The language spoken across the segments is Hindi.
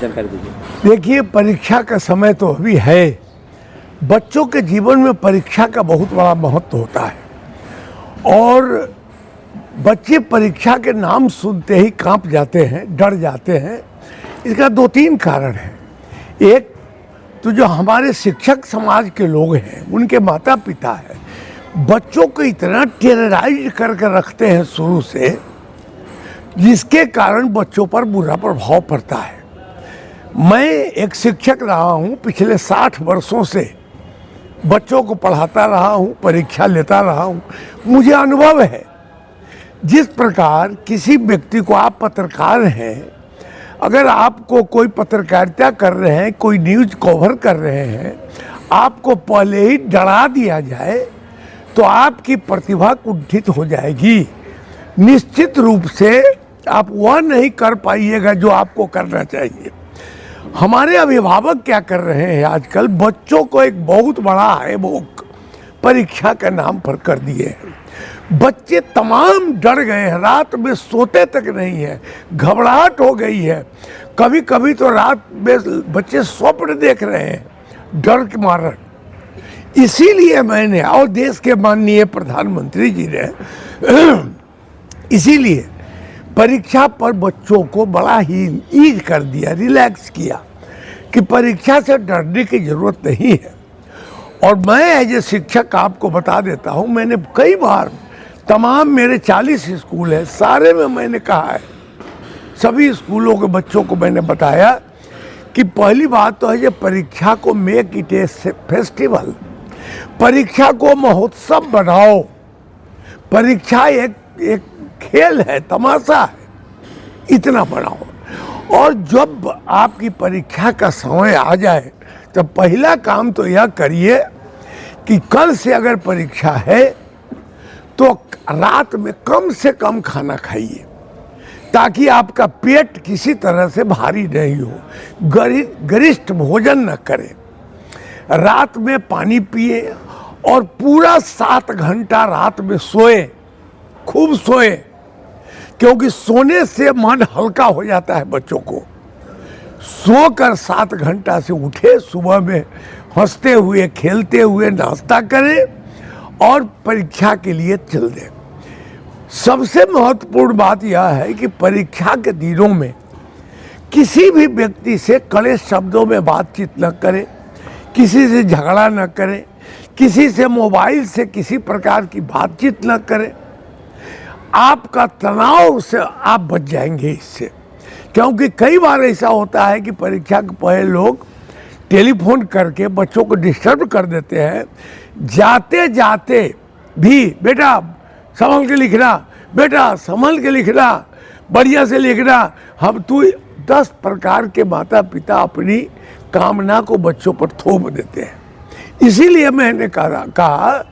जानकारी दीजिए। देखिए, परीक्षा का समय तो अभी है। बच्चों के जीवन में परीक्षा का बहुत बड़ा महत्व होता है और बच्चे परीक्षा के नाम सुनते ही कांप जाते हैं, डर जाते हैं। इसका 2-3 कारण है। एक तो जो हमारे शिक्षक समाज के लोग हैं, उनके माता पिता हैं, बच्चों को इतना टेरराइज करके रखते हैं शुरू से, जिसके कारण बच्चों पर बुरा प्रभाव पड़ता है। मैं एक शिक्षक रहा हूँ, पिछले 60 वर्षों से बच्चों को पढ़ाता रहा हूँ, परीक्षा लेता रहा हूँ। मुझे अनुभव है। जिस प्रकार किसी व्यक्ति को, आप पत्रकार हैं, अगर आपको कोई पत्रकारिता कर रहे हैं, कोई न्यूज़ कवर कर रहे हैं, आपको पहले ही डरा दिया जाए तो आपकी प्रतिभा कुंठित हो जाएगी। निश्चित रूप से आप वह नहीं कर पाइएगा जो आपको करना चाहिए। हमारे अभिभावक क्या कर रहे हैं आजकल, बच्चों को एक बहुत बड़ा हैवोक परीक्षा के नाम पर कर दिए हैं। बच्चे तमाम डर गए हैं, रात में सोते तक नहीं है, घबराहट हो गई है। कभी कभी तो रात में बच्चे स्वप्न देख रहे हैं डर के मारे। इसीलिए मैंने, और देश के माननीय प्रधानमंत्री जी ने इसीलिए परीक्षा पर बच्चों को बड़ा ही ईज कर दिया, रिलैक्स किया कि परीक्षा से डरने की जरूरत नहीं है। और मैं एज ए शिक्षक आपको बता देता हूँ, मैंने कई बार तमाम मेरे 40 स्कूल हैं, सारे में मैंने कहा है, सभी स्कूलों के बच्चों को मैंने बताया कि पहली बात तो है ये परीक्षा को मेक इट ए फेस्टिवल, परीक्षा को महोत्सव बनाओ। परीक्षा एक खेल है, तमाशा है, इतना बनाओ। और जब आपकी परीक्षा का समय आ जाए तो पहला काम तो यह करिए कि कल से अगर परीक्षा है तो रात में कम से कम खाना खाइए, ताकि आपका पेट किसी तरह से भारी नहीं हो। गरिष्ठ भोजन न करें, रात में पानी पिए और पूरा 7 घंटा रात में सोए, खूब सोए, क्योंकि सोने से मन हल्का हो जाता है बच्चों को। सोकर 7 घंटा से उठे, सुबह में हंसते हुए, खेलते हुए नाश्ता करें और परीक्षा के लिए चल दें। सबसे महत्वपूर्ण बात यह है कि परीक्षा के दिनों में किसी भी व्यक्ति से कड़े शब्दों में बातचीत न करें, किसी से झगड़ा न करें, किसी से मोबाइल से किसी प्रकार की बातचीत न करें। आपका तनाव से आप बच जाएंगे इससे, क्योंकि कई बार ऐसा होता है कि परीक्षा के पहले लोग टेलीफोन करके बच्चों को डिस्टर्ब कर देते हैं। जाते जाते भी, बेटा संभल के लिखना, बेटा संभल के लिखना, बढ़िया से लिखना। हम 10 प्रकार के माता पिता अपनी कामना को बच्चों पर थोप देते हैं। इसीलिए मैंने कहा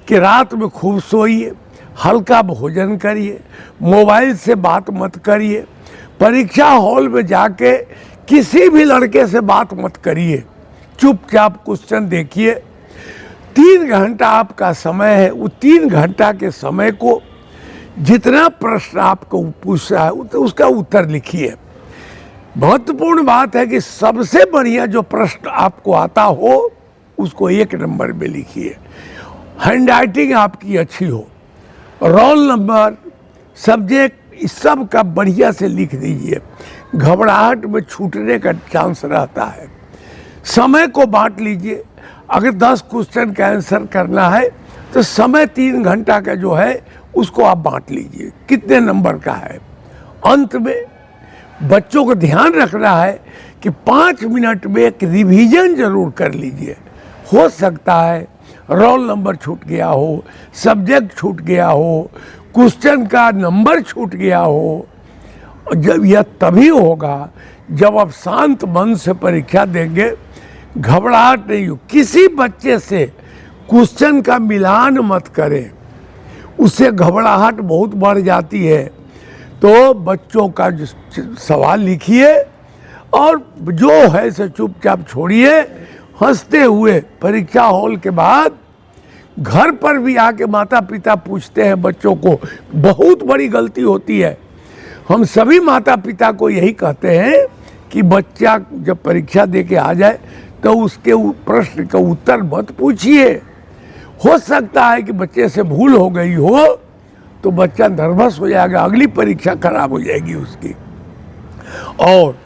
कि रात में खूब सोइए, हल्का भोजन करिए, मोबाइल से बात मत करिए, परीक्षा हॉल में जाके किसी भी लड़के से बात मत करिए, चुपचाप क्वेश्चन देखिए। 3 घंटा आपका समय है, वो 3 घंटा के समय को जितना प्रश्न आपको पूछ रहा है उसका उत्तर लिखिए। महत्वपूर्ण बात है कि सबसे बढ़िया जो प्रश्न आपको आता हो उसको 1 नंबर में लिखिए। हैंडराइटिंग आपकी अच्छी हो, रोल नंबर, सब्जेक्ट, इस सब का बढ़िया से लिख दीजिए। घबराहट में छूटने का चांस रहता है। समय को बांट लीजिए। अगर 10 क्वेश्चन का आंसर करना है तो समय 3 घंटा का जो है उसको आप बांट लीजिए, कितने नंबर का है। अंत में बच्चों को ध्यान रखना है कि 5 मिनट में एक रिवीजन जरूर कर लीजिए। हो सकता है रोल नंबर छूट गया हो, सब्जेक्ट छूट गया हो, क्वेश्चन का नंबर छूट गया हो। जब यह तभी होगा जब आप शांत मन से परीक्षा देंगे, घबराहट नहीं हो। किसी बच्चे से क्वेश्चन का मिलान मत करें, उससे घबराहट बहुत बढ़ जाती है। तो बच्चों का सवाल लिखिए और जो है से चुपचाप छोड़िए, हंसते हुए। परीक्षा हॉल के बाद घर पर भी आके माता पिता पूछते हैं बच्चों को, बहुत बड़ी गलती होती है। हम सभी माता पिता को यही कहते हैं कि बच्चा जब परीक्षा दे के आ जाए तो उसके प्रश्न का उत्तर मत पूछिए। हो सकता है कि बच्चे से भूल हो गई हो तो बच्चा नर्वस हो जाएगा, अगली परीक्षा खराब हो जाएगी उसकी। और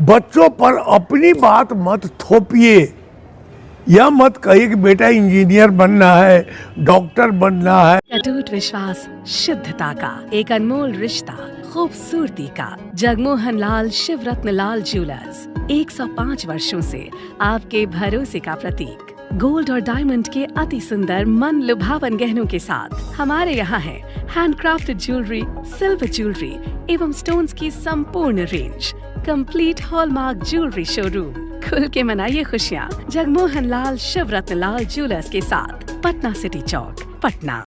बच्चों पर अपनी बात मत थोपिए। यह मत कहिए कि बेटा इंजीनियर बनना है, डॉक्टर बनना है। अटूट विश्वास, शुद्धता का एक अनमोल रिश्ता, खूबसूरती का। जगमोहन लाल शिवरत्न लाल ज्वेलर्स 105 वर्षों से आपके भरोसे का प्रतीक। गोल्ड और डायमंड के अति सुंदर मन लुभावन गहनों के साथ हमारे यहाँ है हैंडक्राफ्टेड ज्वेलरी, सिल्वर ज्वेलरी एवं स्टोन्स की संपूर्ण range. Complete hallmark jewellery showroom. खुल के मनाइए खुशियाँ जगमोहन लाल शिवरत्न लाल ज्वेलर्स के साथ, पटना सिटी चौक, पटना।